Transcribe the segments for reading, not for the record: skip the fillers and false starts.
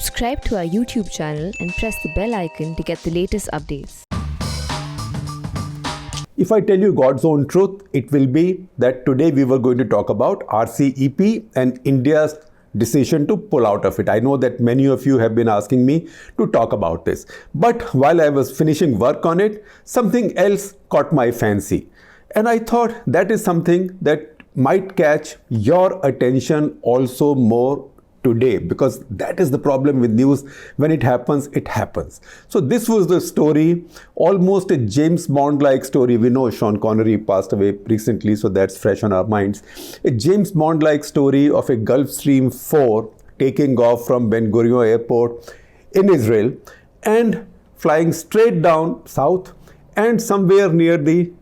Subscribe to our YouTube channel and press the bell icon to get the latest updates. If I tell you God's own truth, it will be that today we were going to talk about RCEP and India's decision to pull out of it. I know that many of you have been asking me to talk about this. But while I was finishing work on it, something else caught my fancy. And I thought that is something that might catch your attention also more today, because that is the problem with news. When it happens, it happens. So this was the story, almost a James Bond-like story. We know Sean Connery passed away recently, so that's fresh on our minds. A James Bond-like story of a Gulfstream 4 taking off from Ben Gurion Airport in Israel and flying straight down south and somewhere near the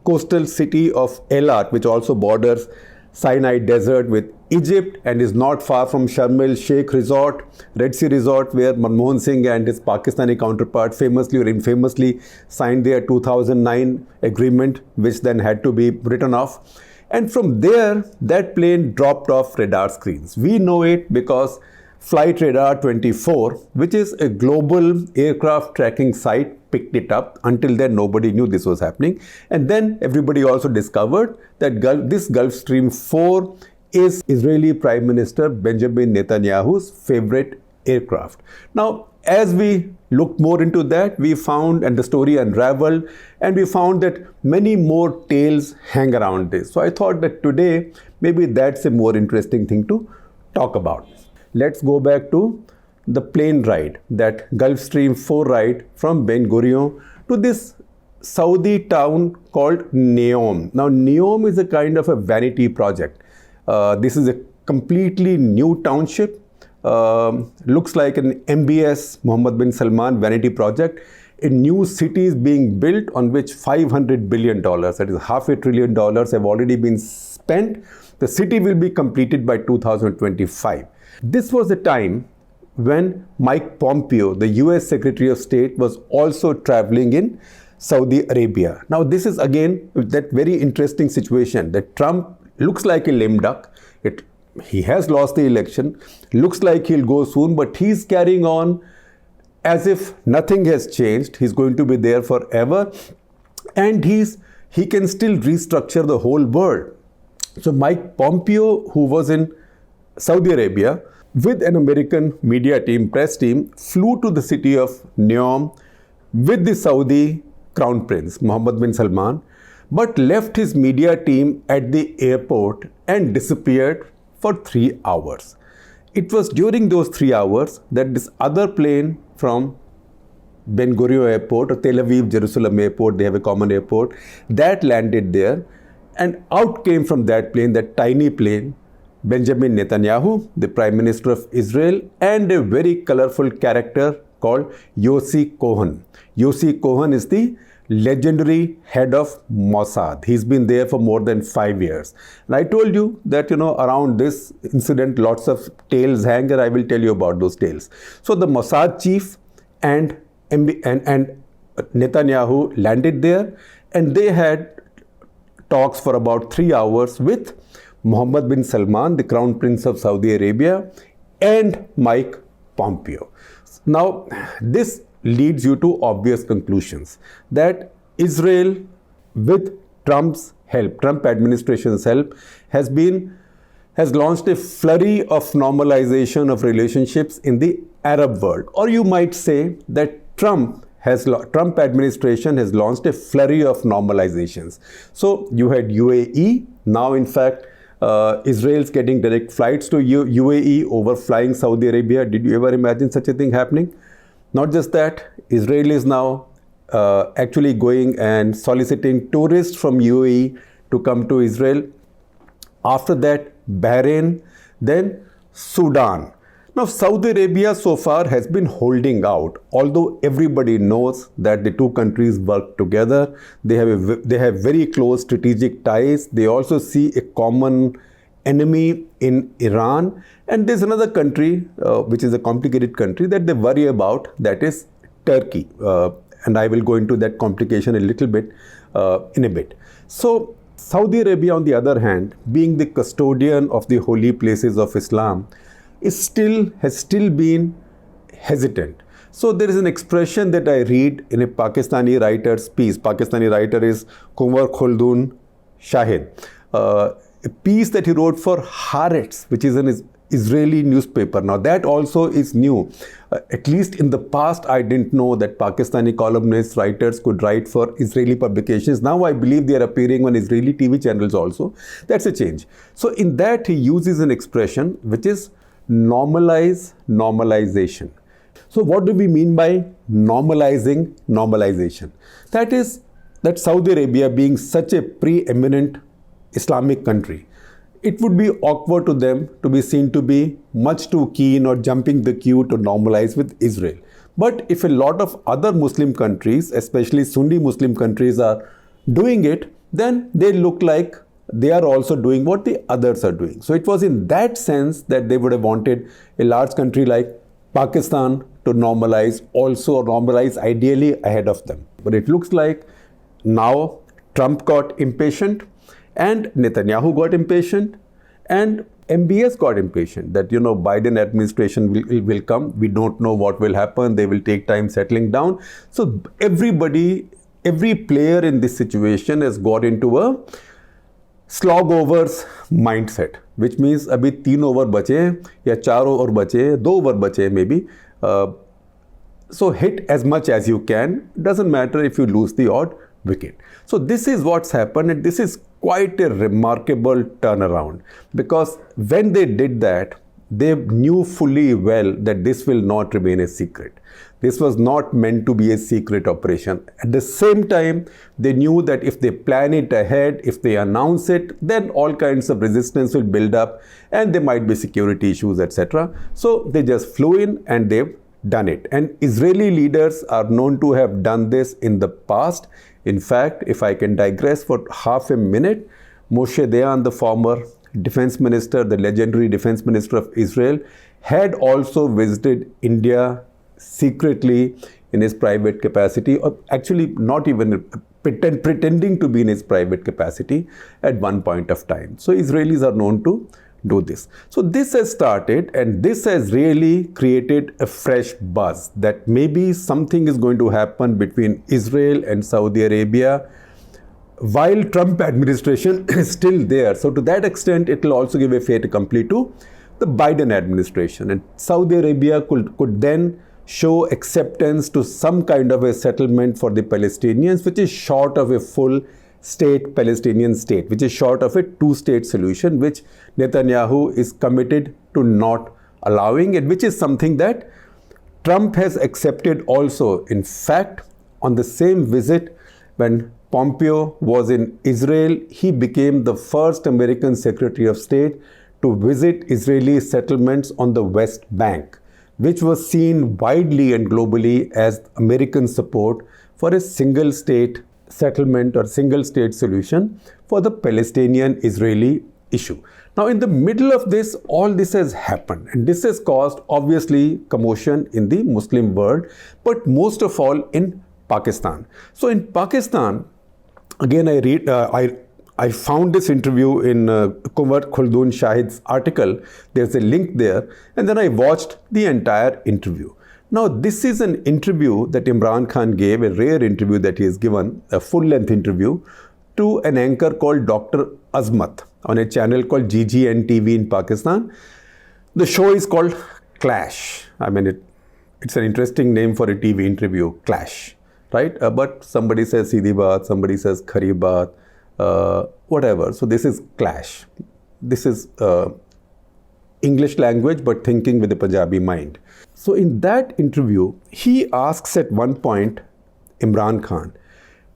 coastal city of Eilat, which also borders Sinai Desert with Egypt and is not far from Sharm el-Sheikh Resort, Red Sea Resort, where Manmohan Singh and his Pakistani counterpart famously or infamously signed their 2009 agreement, which then had to be written off. And from there, that plane dropped off radar screens. We know it because Flight Radar 24, which is a global aircraft tracking site, picked it up. Until then, nobody knew this was happening. And then everybody also discovered that this Gulfstream 4 is Israeli Prime Minister Benjamin Netanyahu's favorite aircraft. Now, as we looked more into that, we found, and the story unraveled, and we found that many more tales hang around this. So I thought that today, maybe that's a more interesting thing to talk about. Let's go back to the plane ride, that Gulfstream 4 ride from Ben Gurion to this Saudi town called Neom. Now, Neom is a kind of a vanity project. This is a completely new township. Looks like an MBS, Mohammed bin Salman vanity project. A new city is being built on which $500 billion, that is $500 billion, have already been spent. The city will be completed by 2025. This was the time when Mike Pompeo, the US Secretary of State, was also traveling in Saudi Arabia. Now, this is again that very interesting situation that Trump looks like a lame duck. He has lost the election, looks like he'll go soon, but he's carrying on as if nothing has changed. He's going to be there forever, and he can still restructure the whole world. So Mike Pompeo, who was in Saudi Arabia with an American media team, press team, flew to the city of Neom with the Saudi Crown Prince, Mohammed bin Salman, but left his media team at the airport and disappeared for 3 hours. It was during those 3 hours that this other plane from Ben Gurion Airport or Tel Aviv Jerusalem Airport, they have a common airport, that landed there, and out came from that plane, that tiny plane, Benjamin Netanyahu, the Prime Minister of Israel, and a very colorful character called Yossi Cohen. Yossi Cohen is the legendary head of Mossad. He's been there for more than 5 years. And I told you that, around this incident, lots of tales hang, and I will tell you about those tales. So the Mossad chief and Netanyahu landed there, and they had talks for about 3 hours with Mohammed bin Salman, the Crown Prince of Saudi Arabia, and Mike Pompeo. Now, this leads you to obvious conclusions that Israel, with Trump's help, Trump administration's help, has launched a flurry of normalization of relationships in the Arab world. Or you might say that Trump administration has launched a flurry of normalizations. So you had UAE. Now, in fact, Israel's getting direct flights to UAE overflying Saudi Arabia. Did you ever imagine such a thing happening? Not just that, Israel is now actually going and soliciting tourists from UAE to come to Israel. After that, Bahrain, then Sudan. Now, Saudi Arabia so far has been holding out, although everybody knows that the two countries work together. They have very close strategic ties. They also see a common enemy in Iran, and there's another country which is a complicated country that they worry about, that is Turkey, and I will go into that complication a little bit in a bit. So Saudi Arabia, on the other hand, being the custodian of the holy places of Islam, has still been hesitant. So there is an expression that I read in a Pakistani writer's piece. Pakistani writer is Kunwar Khuldun Shahid. A piece that he wrote for Haaretz, which is an Israeli newspaper. Now that also is new. At least in the past, I didn't know that Pakistani columnists, writers could write for Israeli publications. Now I believe they are appearing on Israeli TV channels also. That's a change. So in that, he uses an expression which is normalization. So what do we mean by normalization? That is that Saudi Arabia, being such a preeminent Islamic country, it would be awkward to them to be seen to be much too keen or jumping the queue to normalize with Israel. But if a lot of other Muslim countries, especially Sunni Muslim countries, are doing it, then they look like they are also doing what the others are doing. So it was in that sense that they would have wanted a large country like Pakistan to normalize, also normalize ideally ahead of them. But it looks like now Trump got impatient, and Netanyahu got impatient, and MBS got impatient that, Biden administration will come. We don't know what will happen. They will take time settling down. So every player in this situation has got into a slog overs mindset, which means abhi 3 over bache ya 4 over bache, 2 over bache maybe. So hit as much as you can. Doesn't matter if you lose the odd wicket. So this is what's happened, and this is quite a remarkable turnaround, because when they did that, they knew fully well that this will not remain a secret. This was not meant to be a secret operation. At the same time, they knew that if they plan it ahead, if they announce it, then all kinds of resistance will build up and there might be security issues, etc. So they just flew in and they've done it. And Israeli leaders are known to have done this in the past. In fact, if I can digress for half a minute, Moshe Dayan, the former defense minister, the legendary defense minister of Israel, had also visited India secretly in his private capacity, or actually not even pretending to be in his private capacity at one point of time. So Israelis are known to do this. So this has started, and this has really created a fresh buzz that maybe something is going to happen between Israel and Saudi Arabia while Trump administration is still there. So to that extent, it will also give a fait accompli to the Biden administration, and Saudi Arabia could then show acceptance to some kind of a settlement for the Palestinians, which is short of a full state Palestinian state, which is short of a two-state solution, which Netanyahu is committed to not allowing, and which is something that Trump has accepted also. In fact, on the same visit when Pompeo was in Israel, he became the first American Secretary of State to visit Israeli settlements on the West Bank, which was seen widely and globally as American support for a single state settlement or single state solution for the Palestinian-Israeli issue. Now, in the middle of this, all this has happened, and this has caused obviously commotion in the Muslim world, but most of all in Pakistan. So in Pakistan, again, I found this interview in Kunwar Khuldun Shahid's article. There's a link there, and then I watched the entire interview. Now, this is an interview that Imran Khan gave, a rare interview that he has given, a full-length interview, to an anchor called Dr. Azmat on a channel called GGN TV in Pakistan. The show is called Clash. I mean, it's an interesting name for a TV interview, Clash, right? But somebody says Seedhi Baat, somebody says Khari Baat, whatever. So this is Clash. This is English language, but thinking with a Punjabi mind. So in that interview, he asks at one point Imran Khan,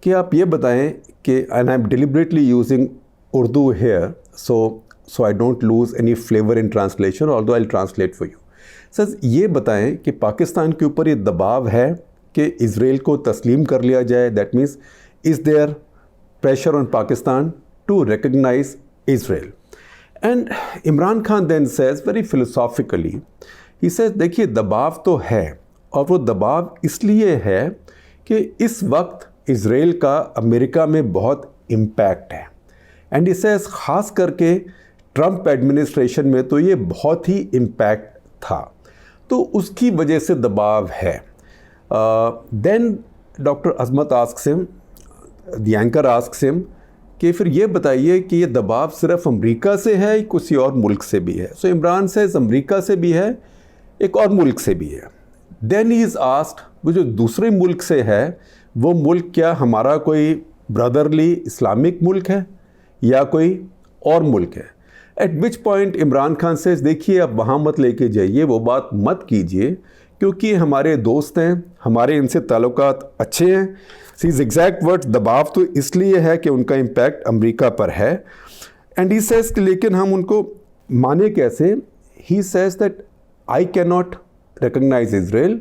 कि आप ये बताएं कि, and I'm deliberately using Urdu here, so I don't lose any flavor in translation, although I'll translate for you. Says, ये बताएं कि पाकिस्तान के ऊपर ये दबाव है कि इज़राइल को तस्लीम कर लिया जाए. That means, is there pressure on Pakistan to recognize Israel? And Imran Khan then says very philosophically, he says, देखिए दबाव तो है, और वो दबाव इसलिए है कि इस वक्त इज़राइल का अमेरिका में बहुत इम्पैक्ट है. एंड he says, ख़ास करके ट्रंप एडमिनिस्ट्रेशन में तो ये बहुत ही इम्पैक्ट था. तो उसकी वजह से दबाव है. Then Dr. Azmat asks him, the anchor asks him, कि फिर ये बताइए कि ये दबाव सिर्फ अमेरिका से है किसी और मुल्क से भी है. सो इमरान सेज अमेरिका से भी है, एक और मुल्क से भी है. देन ही इज़ आस्क्ड, वो जो दूसरे मुल्क से है वो मुल्क क्या हमारा कोई ब्रदरली इस्लामिक मुल्क है या कोई और मुल्क है. Eight which point Imran Khan से देखिए अब वहाँ मत लेके जाइए, वो बात मत कीजिए, क्योंकि हमारे दोस्त हैं, हमारे इनसे ताल्लुकात अच्छे हैं. सीज एग्जैक्ट वर्ड, दबाव तो इसलिए है कि उनका इम्पैक्ट अमेरिका पर है. एंड ही सेज कि लेकिन हम उनको माने कैसे. He says that I can not recognize Israel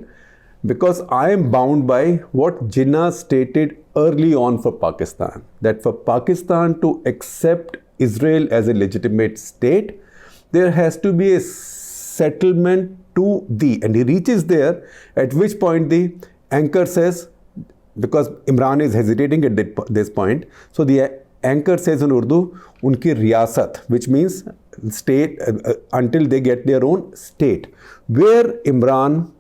because I am bound by what Jinnah stated early on for Pakistan, that for Pakistan to accept Israel as a legitimate state, there has to be a settlement to the, and he reaches there, at which point the anchor says, because Imran is hesitating at this point, so the anchor says in Urdu, unki riyasat, which means state until they get their own state, where Imran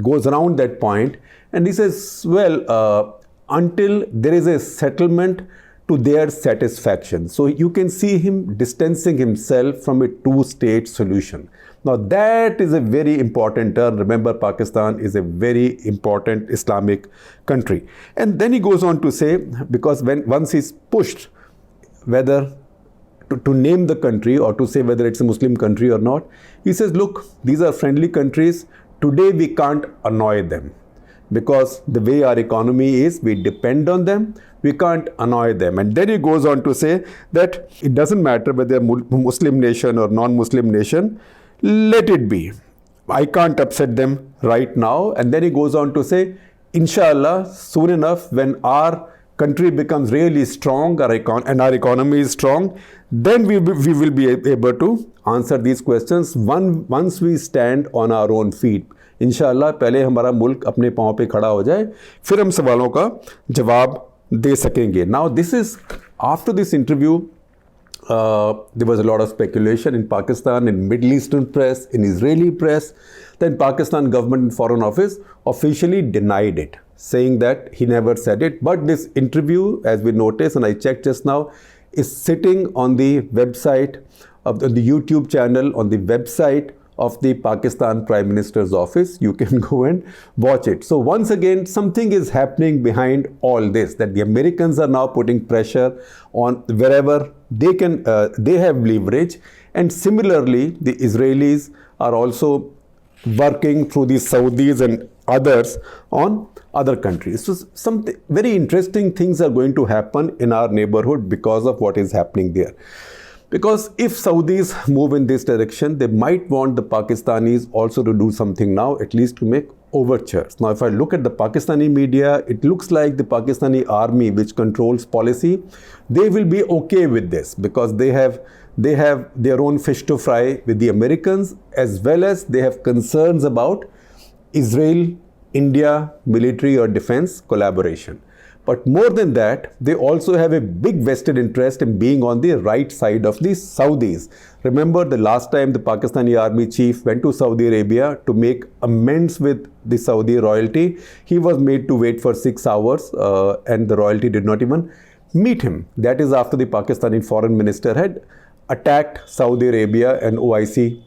goes around that point and he says, well, until there is a settlement to their satisfaction. So you can see him distancing himself from a two-state solution. Now that is a very important term. Remember, Pakistan is a very important Islamic country. And then he goes on to say, because once he's pushed whether to name the country or to say whether it's a Muslim country or not, he says, look, these are friendly countries. Today we can't annoy them because the way our economy is, we depend on them. We can't annoy them. And then he goes on to say that it doesn't matter whether they're Muslim nation or non-Muslim nation, let it be. I can't upset them right now. And then he goes on to say, inshallah, soon enough, when our country becomes really strong and our economy is strong, then we will be able to answer these questions once we stand on our own feet. इंशाअल्लाह पहले हमारा मुल्क अपने पाँव पे खड़ा हो जाए, फिर हम सवालों का जवाब दे सकेंगे. Now this is, after this interview, there was a lot of speculation in Pakistan, in Middle Eastern press, in Israeli press. Then Pakistan government and Foreign Office officially denied it, saying that he never said it. But this interview, as we noticed, and I checked just now, is sitting on the website of the YouTube channel, on the website of the Pakistan Prime Minister's office. You can go and watch it. So once again, something is happening behind all this, that the Americans are now putting pressure on wherever they can, they have leverage. And similarly, the Israelis are also working through the Saudis and others on other countries. So some very interesting things are going to happen in our neighborhood because of what is happening there. Because if Saudis move in this direction, they might want the Pakistanis also to do something now, at least to make overtures. Now, if I look at the Pakistani media, it looks like the Pakistani army, which controls policy, they will be okay with this because they have their own fish to fry with the Americans, as well as they have concerns about Israel-India military or defense collaboration. But more than that, they also have a big vested interest in being on the right side of the Saudis. Remember the last time the Pakistani army chief went to Saudi Arabia to make amends with the Saudi royalty. He was made to wait for 6 hours and the royalty did not even meet him. That is after the Pakistani foreign minister had attacked Saudi Arabia and OIC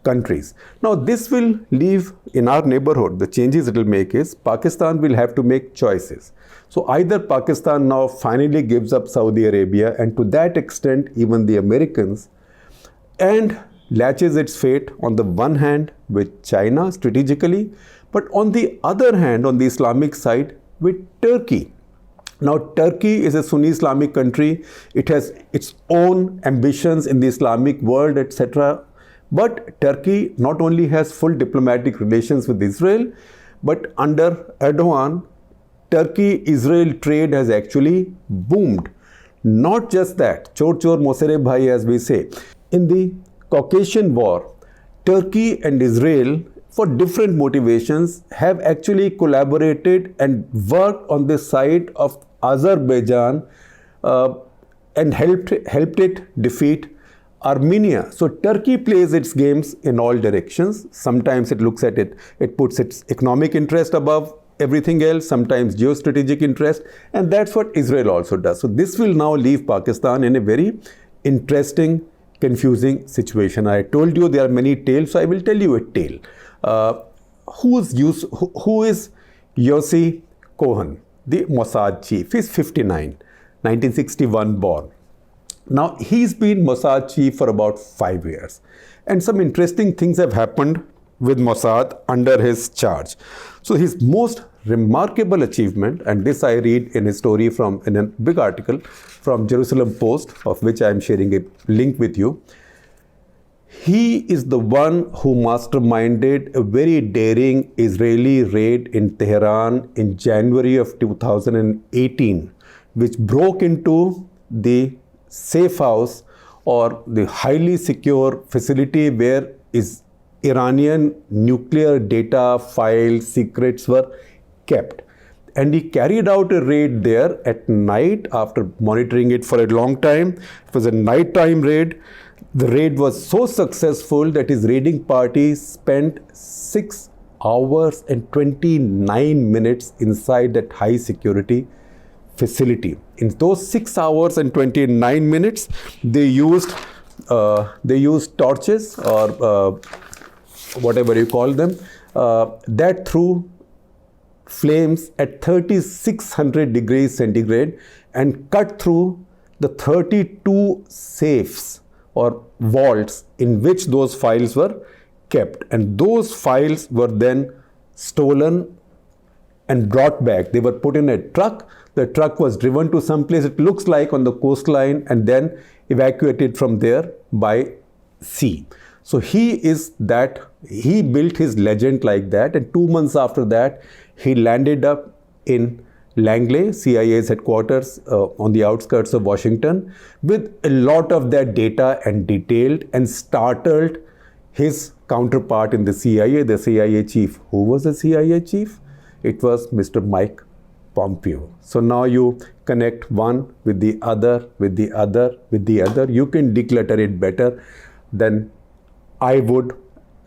countries. Now this will leave in our neighborhood, the changes it will make is Pakistan will have to make choices. So either Pakistan now finally gives up Saudi Arabia, and to that extent even the Americans, and latches its fate on the one hand with China strategically, but on the other hand, on the Islamic side, with Turkey. Now Turkey is a Sunni Islamic country. It has its own ambitions in the Islamic world, etc. But Turkey not only has full diplomatic relations with Israel, but under Erdogan, Turkey-Israel trade has actually boomed. Not just that, chor chor mosere bhai, as we say. In the Caucasian War, Turkey and Israel, for different motivations, have actually collaborated and worked on the side of Azerbaijan and helped it defeat Armenia. So Turkey plays its games in all directions. Sometimes it looks at it, it puts its economic interest above everything else, sometimes geostrategic interest, and that's what Israel also does. So this will now leave Pakistan in a very interesting, confusing situation. I told you there are many tales, so I will tell you a tale. Who is Yossi Cohen, the Mossad chief? He's 59, 1961 born. Now, he's been Mossad chief for about 5 years. And some interesting things have happened with Mossad under his charge. So his most remarkable achievement, and this I read in a story in a big article from Jerusalem Post, of which I am sharing a link with you. He is the one who masterminded a very daring Israeli raid in Tehran in January of 2018, which broke into the safe house or the highly secure facility where Iranian nuclear data, files, secrets were kept. And he carried out a raid there at night after monitoring it for a long time. It was a nighttime raid. The raid was so successful that his raiding party spent 6 hours and 29 minutes inside that high security facility. In those 6 hours and 29 minutes, they used torches or whatever you call them, that threw flames at 3600 degrees centigrade and cut through the 32 safes or vaults in which those files were kept. And those files were then stolen and brought back. They were put in a truck. The truck was driven to some place, it looks like on the coastline, and then evacuated from there by sea. So he built his legend like that, and 2 months after that, he landed up in Langley, CIA's headquarters on the outskirts of Washington, with a lot of that data and detailed, and startled his counterpart in the CIA chief. Who was the CIA chief? It was Mr. Mike Pompeo. So now you connect one with the other, with the other, with the other. You can declutter it better than I would,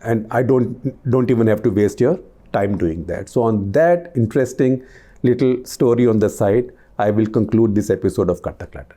and I don't even have to waste your time doing that. So on that interesting little story on the side, I will conclude this episode of Cut the Clutter.